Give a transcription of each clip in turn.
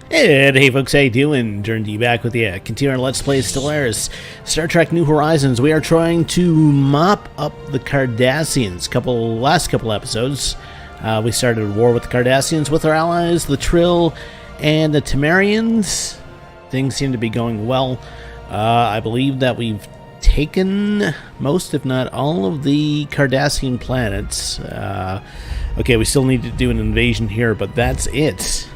Hey folks, how you doing? Durinde back with you. Continuing our Let's Play Stellaris, Star Trek New Horizons. We are trying to mop up the Cardassians. Last couple episodes, we started a war with the Cardassians with our allies, the Trill and the Temerians. Things seem to be going well. I believe that we've taken most, if not all, of the Cardassian planets. Okay, we still need to do an invasion here, but that's it.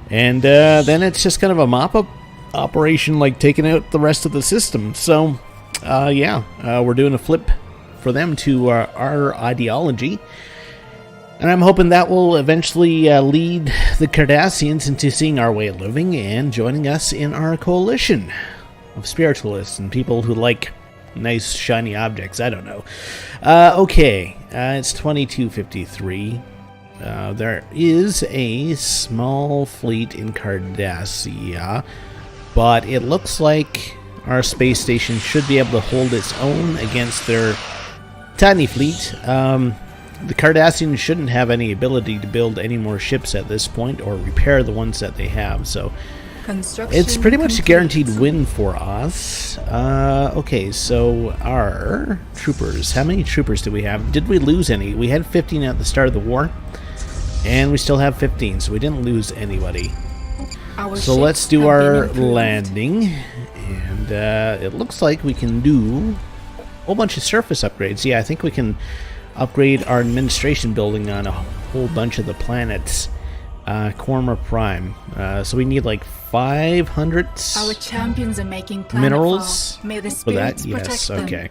And then it's just kind of a mop-up operation, like taking out the rest of the system. So, we're doing a flip for them to our ideology. And I'm hoping that will eventually lead the Cardassians into seeing our way of living and joining us in our coalition of spiritualists and people who like nice, shiny objects. I don't know. It's 22:53. There is a small fleet in Cardassia, but it looks like our space station should be able to hold its own against their tiny fleet. The Cardassians shouldn't have any ability to build any more ships at this point or repair the ones that they have, so it's pretty much a guaranteed win for us. Okay, so our troopers, how many troopers do we have? Did we lose any? We had 15 at the start of the war. And we still have 15, so we didn't lose anybody. So let's do our landing. And it looks like we can do a whole bunch of surface upgrades. Yeah, I think we can upgrade our administration building on a whole bunch of the planets. Korma Prime. So we need like 500 our champions are making minerals May the for that. Yes, okay.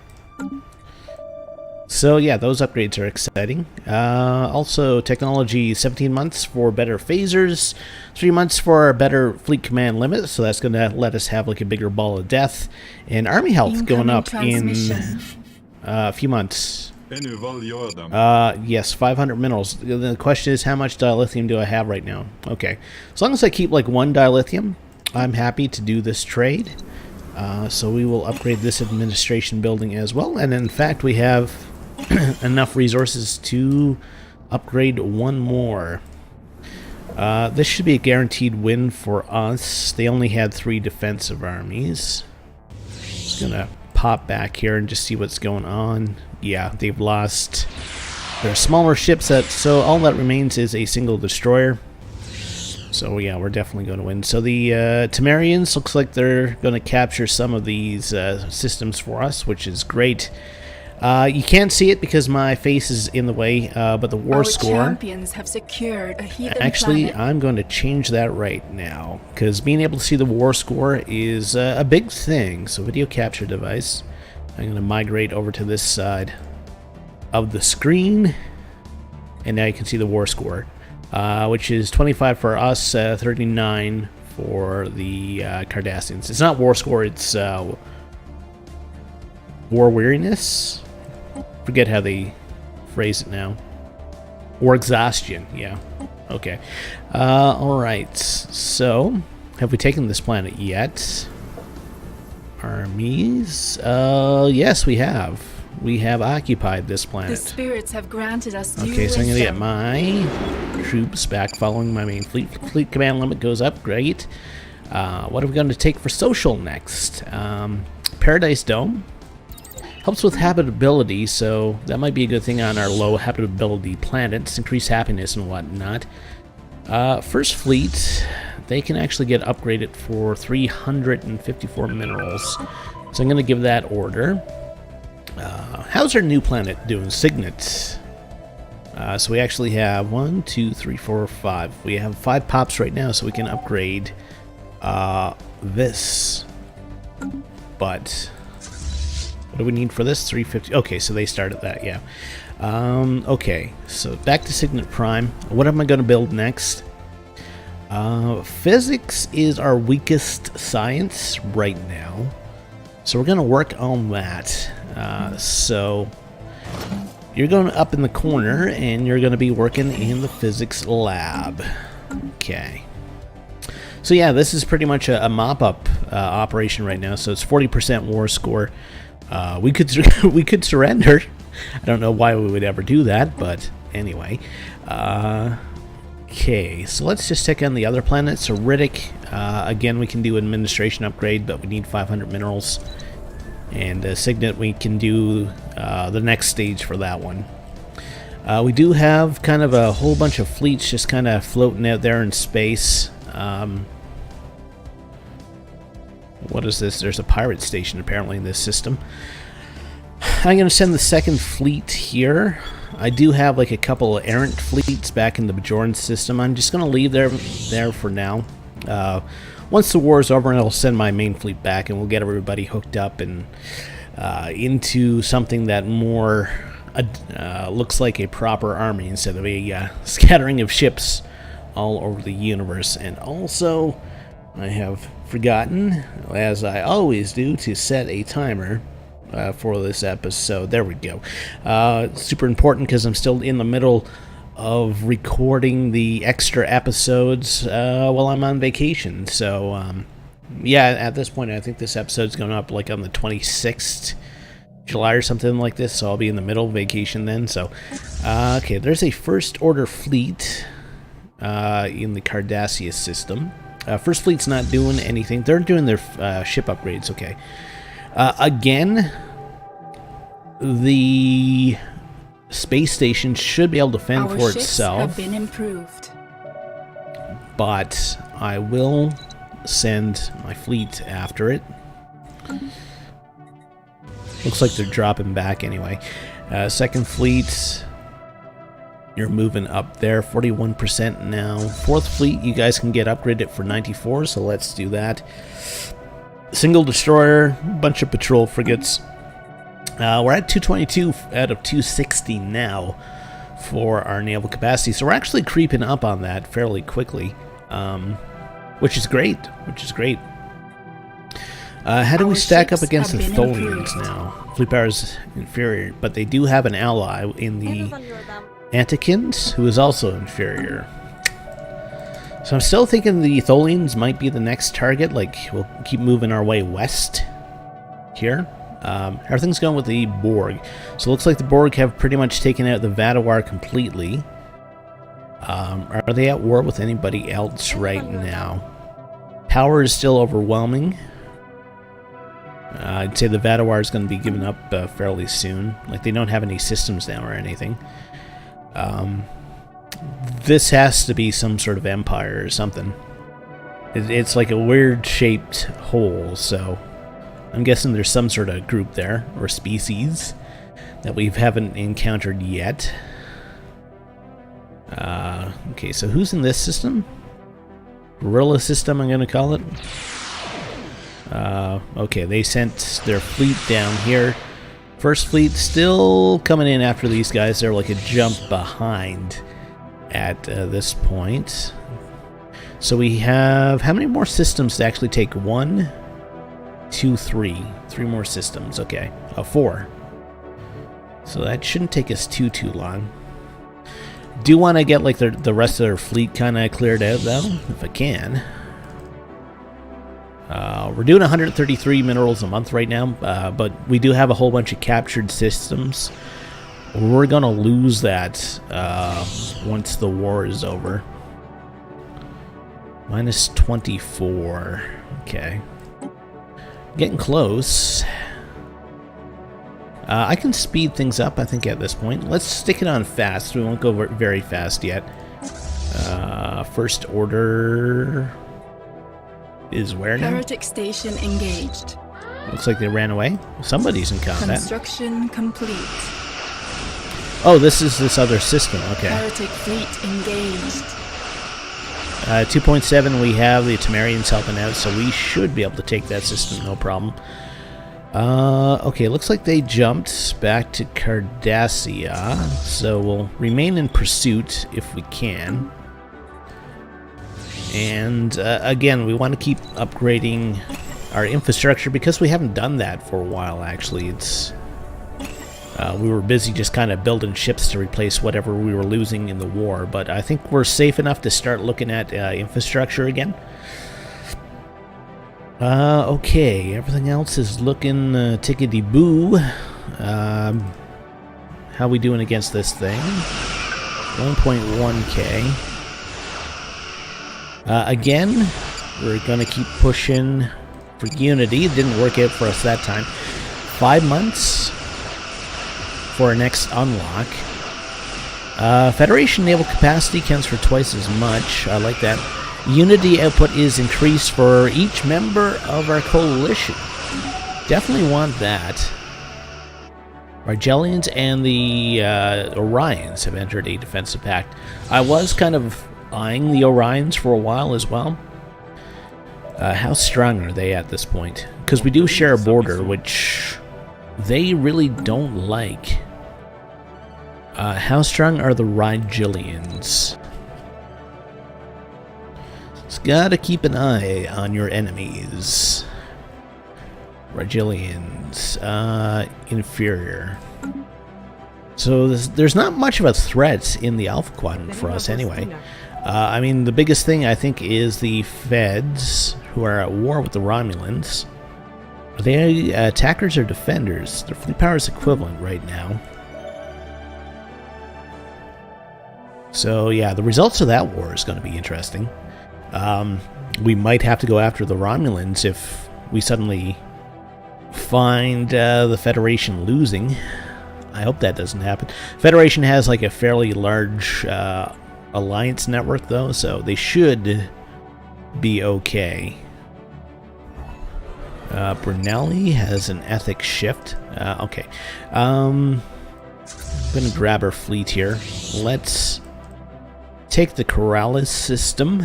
So yeah, those upgrades are exciting. Also, technology, 17 months for better phasers, 3 months for a better fleet command limit, so that's going to let us have like a bigger ball of death. And army health going up in a few months. Yes, 500 minerals. The question is, how much dilithium do I have right now? Okay, as long as I keep like 1 dilithium, I'm happy to do this trade. So we will upgrade this administration building as well. And in fact, we have enough resources to upgrade 1 more. This should be a guaranteed win for us. They only had 3 defensive armies. Just gonna pop back here and just see what's going on. Yeah, they've lost their smaller ships, so all that remains is a single destroyer. So yeah, we're definitely going to win. So the Temerians, looks like they're going to capture some of these systems for us, which is great. You can't see it because my face is in the way, but the war score... champions have secured a heathen Actually, planet. I'm going to change that right now, because being able to see the war score is a big thing. So video capture device. I'm going to migrate over to this side of the screen, and now you can see the war score. Which is 25 for us, 39 for the Cardassians. It's not war score, it's war weariness. Forget how they phrase it now. Or exhaustion, yeah. Okay. Alright, so have we taken this planet yet? Armies? Yes, we have. We have occupied this planet. The spirits have granted us okay, so I'm going to get my troops back following my main fleet. Fleet command limit goes up. Great. What are we going to take for social next? Paradise Dome. Helps with habitability, so that might be a good thing on our low habitability planets. Increase happiness and whatnot. First Fleet, they can actually get upgraded for 354 minerals. So I'm going to give that order. How's our new planet doing? Signet. So we actually have 1, 2, 3, 4, 5. We have 5 pops right now, so we can upgrade this. But what do we need for this? 350. Okay, so they started that, yeah. Okay, so back to Signet Prime. What am I going to build next? Physics is our weakest science right now, so we're going to work on that. So you're going up in the corner and you're going to be working in the physics lab. Okay. So yeah, this is pretty much a mop-up operation right now. So it's 40% war score. We could surrender. I don't know why we would ever do that, but anyway. Okay, so let's just check on the other planets. So Riddick, again, we can do administration upgrade, but we need 500 minerals. And Signet, we can do the next stage for that one. We do have kind of a whole bunch of fleets just kind of floating out there in space. What is this? There's a pirate station apparently in this system. I'm going to send the second fleet here. I do have like a couple of errant fleets back in the Bajorian system. I'm just going to leave there for now. Once the war is over, I'll send my main fleet back and we'll get everybody hooked up and into something that more looks like a proper army instead of a scattering of ships all over the universe. And also, I have forgotten, as I always do, to set a timer for this episode. There we go. Super important because I'm still in the middle of recording the extra episodes while I'm on vacation. So, yeah, at this point, I think this episode's going up like on the 26th July or something like this, so I'll be in the middle of vacation then. So, okay, there's a First Order fleet in the Cardassian system. First Fleet's not doing anything. They're doing their ship upgrades, okay. Again, the space station should be able to fend for itself. Our ships have been improved. But I will send my fleet after it. Looks like they're dropping back anyway. Second fleet, you're moving up there, 41% now. Fourth fleet, you guys can get upgraded for 94, so let's do that. Single destroyer, bunch of patrol frigates. We're at 222 out of 260 now for our naval capacity, so we're actually creeping up on that fairly quickly, which is great. How do we stack up against the Tholians now? Fleet power is inferior, but they do have an ally in the Antikins, who is also inferior. So I'm still thinking the Tholians might be the next target. Like, we'll keep moving our way west here. Everything's going with the Borg. So it looks like the Borg have pretty much taken out the Vadawar completely. Are they at war with anybody else right now? Power is still overwhelming. I'd say the Vadawar is going to be given up fairly soon. Like, they don't have any systems now or anything. This has to be some sort of empire or something. It's like a weird-shaped hole, so I'm guessing there's some sort of group there, or species, that we haven't encountered yet. Okay, so who's in this system? Guerrilla system, I'm going to call it. Okay, they sent their fleet down here. First fleet still coming in after these guys. They're like a jump behind at this point. So we have how many more systems to actually take? 1, 2, 3. 3 more systems. Okay, 4. So that shouldn't take us too long. Do want to get like the rest of their fleet kind of cleared out though, if I can. We're doing 133 minerals a month right now, but we do have a whole bunch of captured systems. We're gonna lose that once the war is over. Minus 24. Okay. Getting close. I can speed things up, I think, at this point. Let's stick it on fast. We won't go very fast yet. First Order is where now? Heretic station engaged. Looks like they ran away. Somebody's in combat. Construction complete. Oh, this is this other system. Okay. Heretic fleet engaged. 2.7, we have the Temerians helping out, so we should be able to take that system, no problem. Okay, looks like they jumped back to Cardassia, so we'll remain in pursuit if we can. And again, we want to keep upgrading our infrastructure because we haven't done that for a while, actually. It's we were busy just kind of building ships to replace whatever we were losing in the war, but I think we're safe enough to start looking at infrastructure again. Okay, everything else is looking tickety-boo. How we doing against this thing? 1.1k. Again, we're going to keep pushing for Unity. It didn't work out for us that time. 5 months for our next unlock. Federation naval capacity counts for twice as much. I like that. Unity output is increased for each member of our coalition. Definitely want that. Bajorians and the Horizions have entered a defensive pact. I was kind of eyeing the Horizions for a while as well. How strong are they at this point? Because we do share a border, which they really don't like. How strong are the Horizions? Just gotta keep an eye on your enemies. Horizions, inferior. So there's not much of a threat in the Alpha Quadrant for us anyway. I mean, the biggest thing I think is the Feds, who are at war with the Romulans. Are they attackers or defenders? Their fleet power is equivalent right now. So yeah, the results of that war is going to be interesting. We might have to go after the Romulans if we suddenly find the Federation losing. I hope that doesn't happen. Federation has like a fairly large alliance network though, so they should be okay. Brunelli has an ethic shift. Okay. I'm gonna grab our fleet here. Let's take the Cardassian system.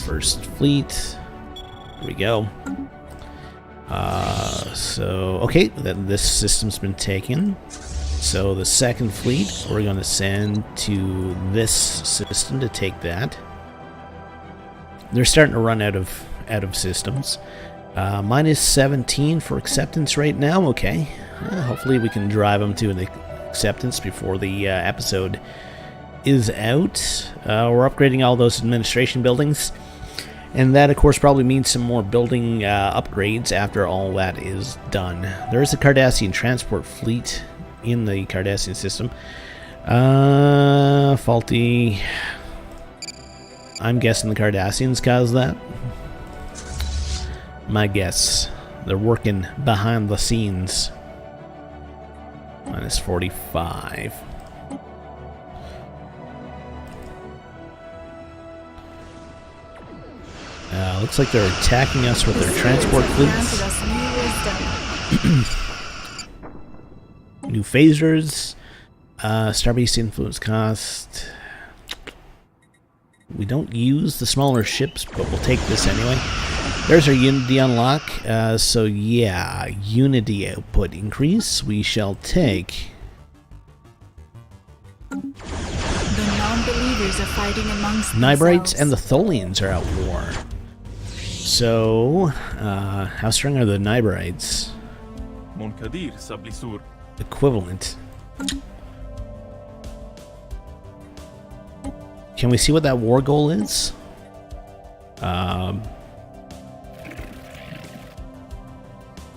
First fleet. Here we go. Okay, this system's been taken. So the second fleet, we're going to send to this system to take that. They're starting to run out of systems. Minus 17 for acceptance right now. Okay, hopefully we can drive them to the acceptance before the episode is out. We're upgrading all those administration buildings. And that, of course, probably means some more building upgrades after all that is done. There is a Cardassian transport fleet in the Cardassian system. Faulty. I'm guessing the Cardassians caused that. My guess. They're working behind the scenes. Minus 45. Looks like they're attacking us with their transport fleets. New phasers. Starbase influence cost. We don't use the smaller ships, but we'll take this anyway. There's our Unity unlock. So yeah, Unity output increase. We shall take. The non-believers are fighting amongst Nybarites themselves. and the Tholians are at war. So, how strong are the Nybarites? Equivalent. Can we see what that war goal is? At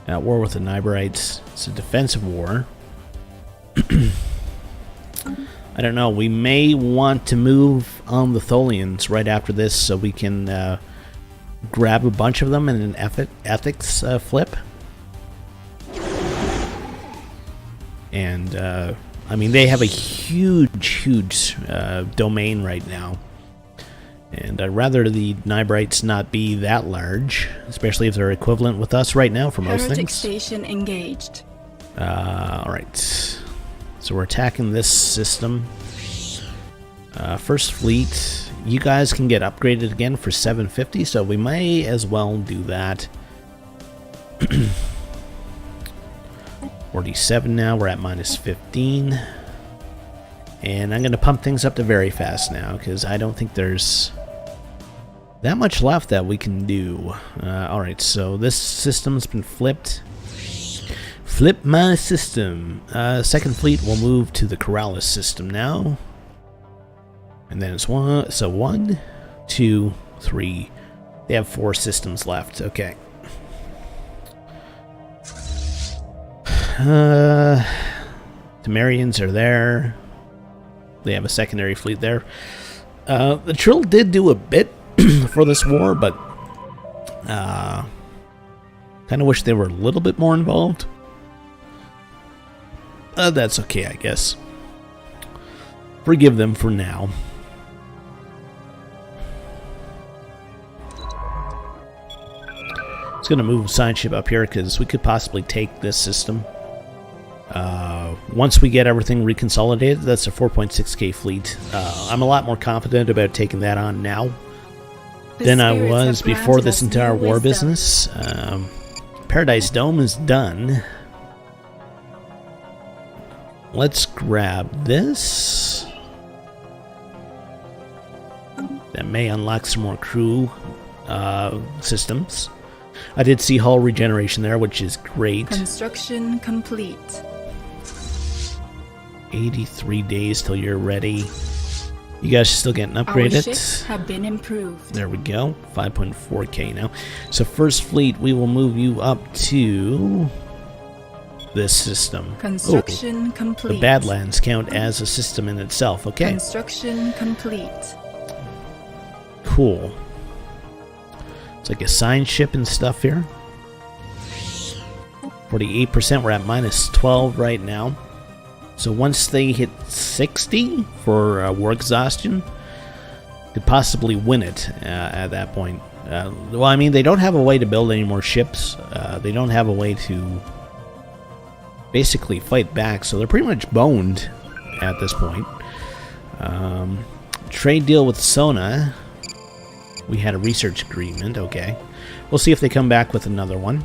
war with the Nybarites. It's a defensive war. I don't know. We may want to move on the Tholians right after this so we can grab a bunch of them in an ethics flip. And, I mean, they have a huge domain right now. And I'd rather the Nybarites not be that large, especially if they're equivalent with us right now for most Heretic things. station engaged. Alright. So we're attacking this system. First fleet. You guys can get upgraded again for 750, so we may as well do that. 47 now, we're at minus 15. And I'm going to pump things up to very fast now, because I don't think there's that much left that we can do. Alright, so this system's been flipped. Flip my system. Second fleet will move to the Cardassian system now. And then it's 1, 2, 3. They have 4 systems left. Okay. Temerians are there. They have a secondary fleet there. The Trill did do a bit for this war, but kind of wish they were a little bit more involved. That's okay, I guess. Forgive them for now. It's going to move science ship up here because we could possibly take this system. Once we get everything reconsolidated, that's a 4.6k fleet. I'm a lot more confident about taking that on now than I was before this entire war business. Paradise Dome is done. Let's grab this. That may unlock some more crew systems. I did see hull regeneration there, which is great. Construction complete. 83 days till you're ready. You guys are still getting upgraded. Our ships have been improved. There we go. 5.4k now. So first fleet, we will move you up to this system. Construction complete. The Badlands count as a system in itself. Okay. Construction complete. Cool. It's like a sign ship and stuff here. 48%. We're at minus 12 right now. So once they hit 60 for war exhaustion, could possibly win it at that point. Well, I mean, they don't have a way to build any more ships. They don't have a way to basically fight back, so they're pretty much boned at this point. Trade deal with Sona. We had a research agreement. Okay. We'll see if they come back with another one.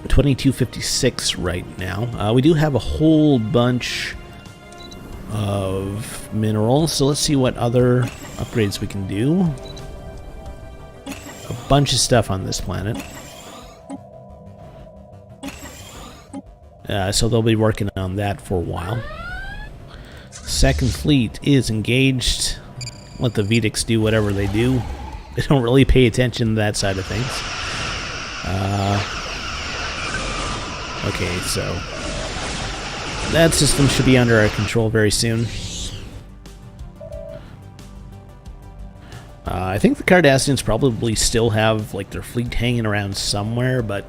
2256 right now. We do have a whole bunch of minerals, so let's see what other upgrades we can do. A bunch of stuff on this planet. So they'll be working on that for a while. Second fleet is engaged. Let the Vedics do whatever they do. They don't really pay attention to that side of things. Okay, so that system should be under our control very soon. I think the Cardassians probably still have like their fleet hanging around somewhere, but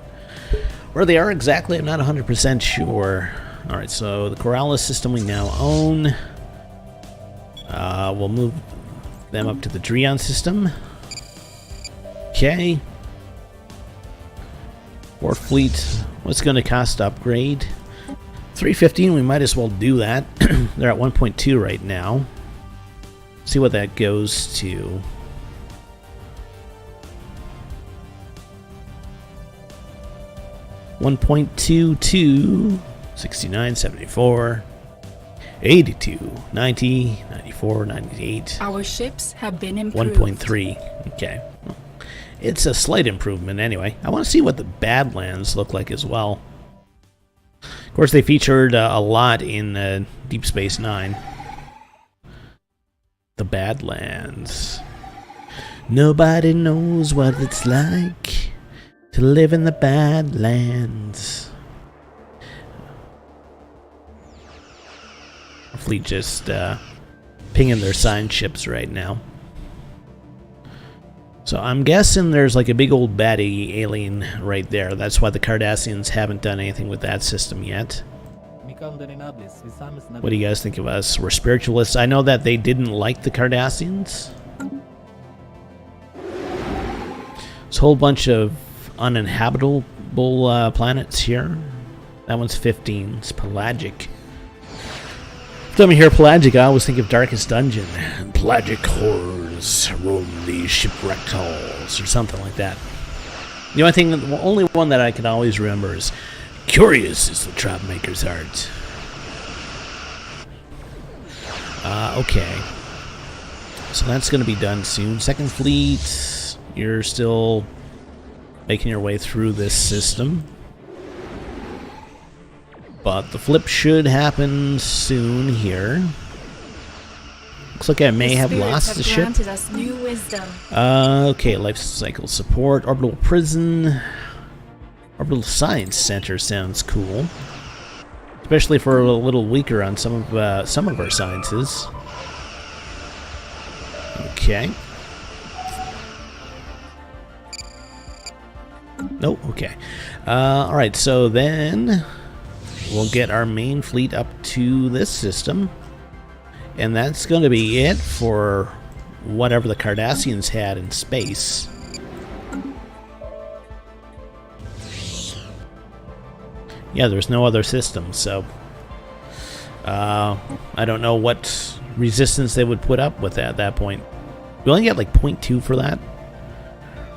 where they are exactly, I'm not 100% sure. Alright, so the Corrales system we now own. We'll move them up to the Dreon system. Okay. Fourth fleet, what's going to cost to upgrade? 315, we might as well do that. They're at 1.2 right now. See what that goes to. $1.22, 69, 74, 82, 90, 94, 98. Our ships have been improved. 1.3. Okay. It's a slight improvement anyway. I want to see what the Badlands look like as well. Of course, they featured a lot in Deep Space Nine. The Badlands. Nobody knows what it's like to live in the Badlands. Our fleet just pinging their sign ships right now. So I'm guessing there's like a big old baddie alien right there. That's why the Cardassians haven't done anything with that system yet. What do you guys think of us? We're spiritualists. I know that they didn't like the Cardassians. There's a whole bunch of uninhabitable planets here. That one's 15. It's pelagic. Every time I hear pelagic, I always think of Darkest Dungeon. Pelagic horrors roam these shipwrecked halls, or something like that. The only one that I can always remember is curious is the trapmaker's heart. Okay. So that's going to be done soon. Second fleet, you're still making your way through this system. But the flip should happen soon here. Looks like I may have lost the ship. Us new wisdom. Okay, life cycle support, orbital prison, orbital science center sounds cool, especially for a little weaker on some of our sciences. Okay. Nope, okay. Alright, so then we'll get our main fleet up to this system. And that's going to be it for whatever the Cardassians had in space. Yeah, there's no other system, so I don't know what resistance they would put up with that at that point. We only get like 0.2 for that.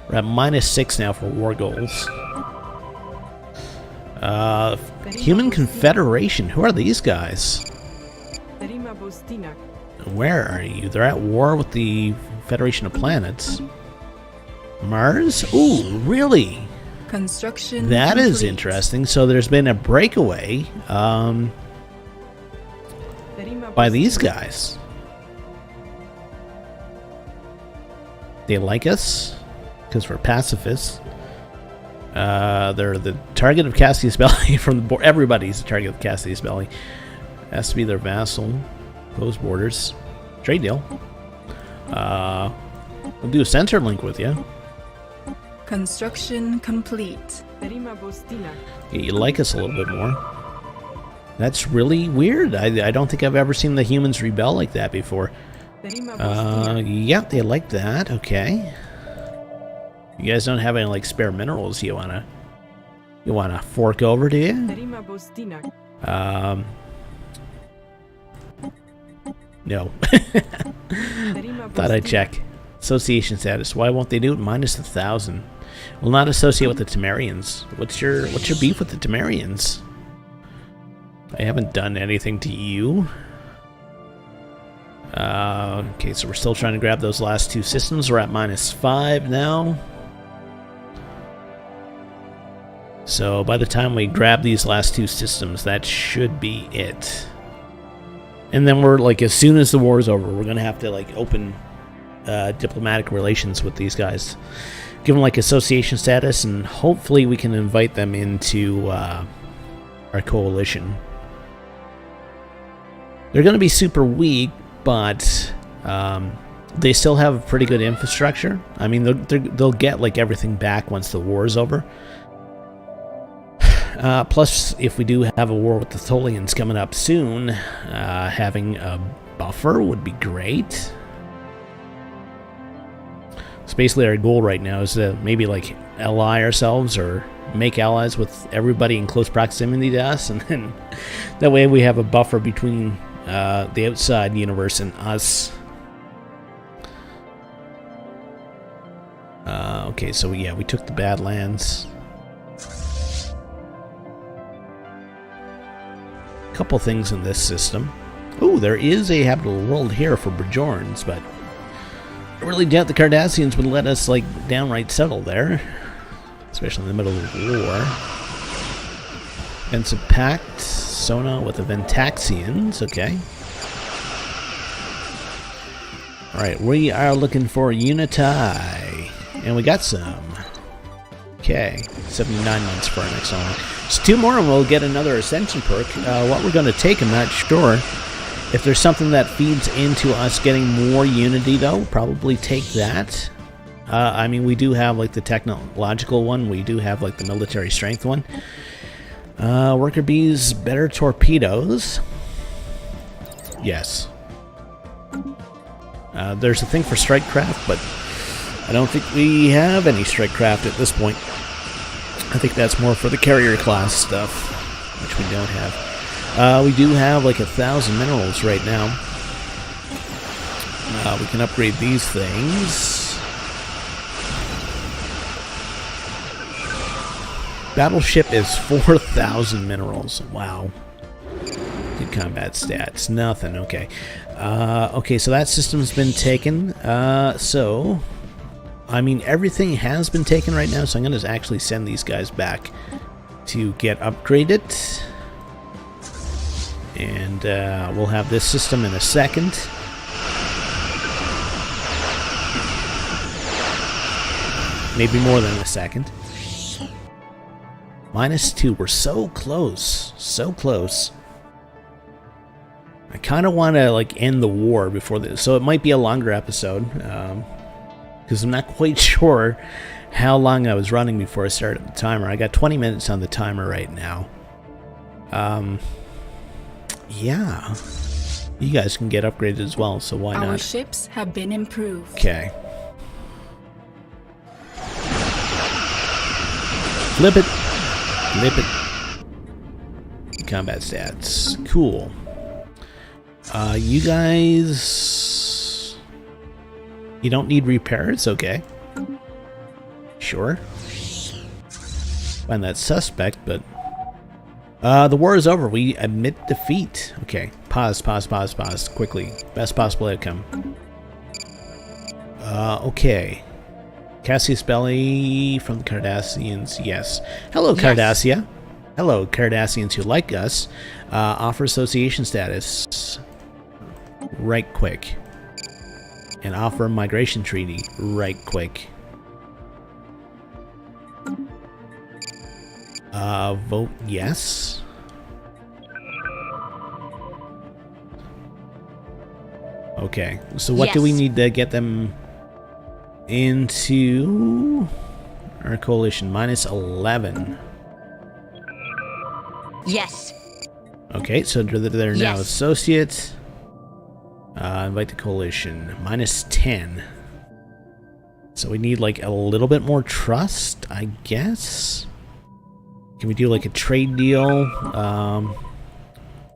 We're at -6 now for war goals. Human Confederation, who are these guys? Where are you? They're at war with the Federation of Planets. Mars? Ooh, really? Construction That is complete. interesting. So there's been a breakaway by these guys. They like us because we're pacifists. They're the target of Cassius Belli from the board. Everybody's the target of Cassius Belli. Has to be their vassal. Close borders. Trade deal. We'll do a center link with you. Construction complete. Yeah, you like us a little bit more. That's really weird. I don't think I've ever seen the humans rebel like that before. Yeah, they like that. Okay. You guys don't have any like spare minerals you wanna fork over, do you? No. Thought I'd check. Association status. Why won't they do it? -1,000. Will not associate with the Temerians. What's your beef with the Temerians? I haven't done anything to you. Okay, so we're still trying to grab those last two systems. We're at -5 now. So by the time we grab these last two systems, that should be it. And then we're like, as soon as the war is over, we're gonna have to like open diplomatic relations with these guys, give them like association status, and hopefully we can invite them into our coalition. They're gonna be super weak, but they still have a pretty good infrastructure. I mean, they'll get like everything back once the war is over. Plus, if we do have a war with the Tholians coming up soon, having a buffer would be great. So basically our goal right now is to maybe like ally ourselves or make allies with everybody in close proximity to us, and then that way we have a buffer between the outside universe and us. Okay, so yeah, we took the Badlands. Couple things in this system. Oh, there is a habitable world here for Bajorians, but I really doubt the Cardassians would let us like downright settle there, especially in the middle of the war. Defensive Pact, Sona with the Ventaxians, okay. Alright, we are looking for Unity, and we got some. Okay, 79 months for our next one. So 2 more and we'll get another Ascension perk. What we're going to take, I'm not sure. If there's something that feeds into us getting more unity, though, probably take that. I mean, we do have like the technological one. We do have like the military strength one. Worker bees, better torpedoes. Yes. There's a thing for strike craft, but I don't think we have any strike craft at this point. I think that's more for the carrier class stuff, which we don't have. We do have like 1,000 minerals right now. We can upgrade these things. Battleship is 4,000 minerals. Wow. Good combat stats. Nothing. Okay. Okay, so that system's been taken. So, I mean, everything has been taken right now, so I'm going to actually send these guys back to get upgraded. And we'll have this system in a second. Maybe more than a second. -2. We're so close. So close. I kind of want to like end the war before this, so it might be a longer episode, because I'm not quite sure how long I was running before I started the timer. I got 20 minutes on the timer right now. Yeah. You guys can get upgraded as well, so why not? Our ships have been improved. Okay. Flip it. Flip it. Combat stats. Cool. You guys... You don't need repairs? Okay. Sure. Find that suspect, but... the war is over. We admit defeat. Okay. Pause. Quickly. Best possible outcome. Okay. Cassius Belli from the Cardassians. Yes. Hello, Cardassia. Yes. Hello, Cardassians who like us. Offer association status. Right quick. And offer a migration treaty. Right quick. Vote yes. Okay, so what do we need to get them into our coalition? Minus 11. Yes. Okay, so they're now associates. Invite the coalition. Minus 10. So we need like a little bit more trust, I guess. Can we do like a trade deal?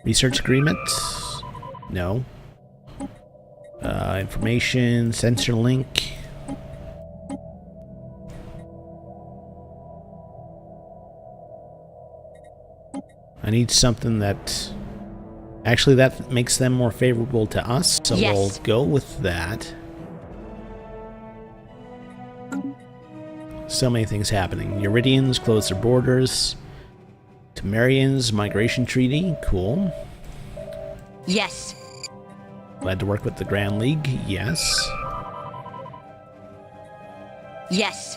Research agreement? No. Information, sensor link. I need something that... Actually, that makes them more favorable to us, so we'll go with that. So many things happening. Horizions close their borders. Temerians, migration treaty. Cool. Yes. Glad to work with the Grand League. Yes. Yes.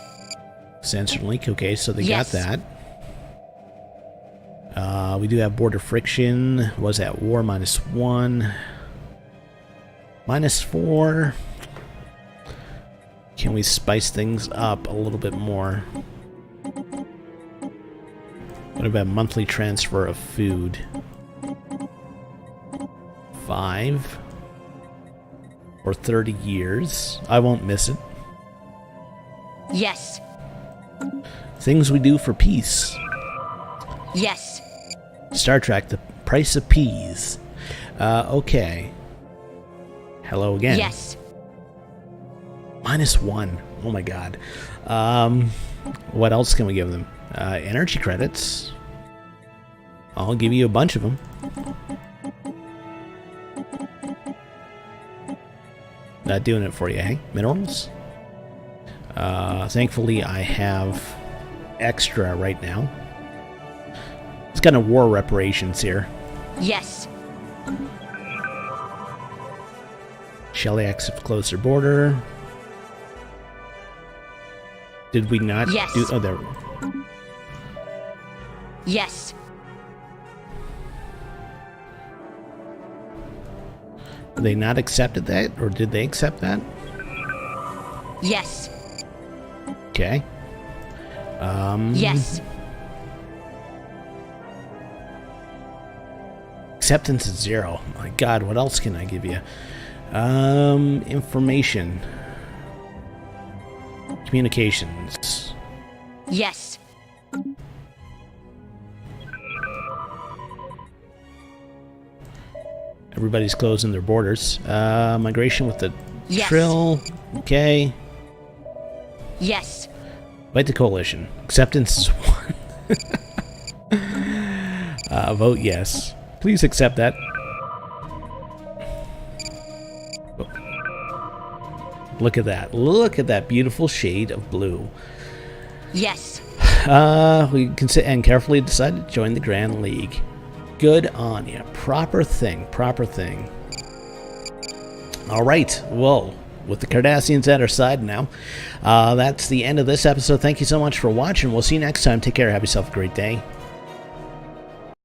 Sensor link. Okay, so they got that. We do have border friction. Was at war? -1. -4. Can we spice things up a little bit more? What about monthly transfer of food? 5 or 30 years. I won't miss it. Yes. Things we do for peace. Yes. Star Trek, the price of peas. Okay. Hello again. Yes. -1. Oh my god. What else can we give them? Energy credits. I'll give you a bunch of them. Not doing it for you, eh? Minerals? Thankfully, I have extra right now. It's kind of war reparations here. Yes. Shellyax have closed their border. Did we not do... Oh, there. Yes. They not accepted that? Or did they accept that? Yes. Okay. Yes. Acceptance is 0. My god, what else can I give you? Information. Communications. Yes. Everybody's closing their borders. Migration with the Yes. Trill. Okay. Yes. Fight the coalition. Acceptance is 1. Vote yes. Please accept that. Oh. Look at that. Look at that beautiful shade of blue. Yes. We can sit and carefully decide to join the Grand League. Good on you. Proper thing. Proper thing. Alright. Well, with the Cardassians at our side now, that's the end of this episode. Thank you so much for watching. We'll see you next time. Take care. Have yourself a great day.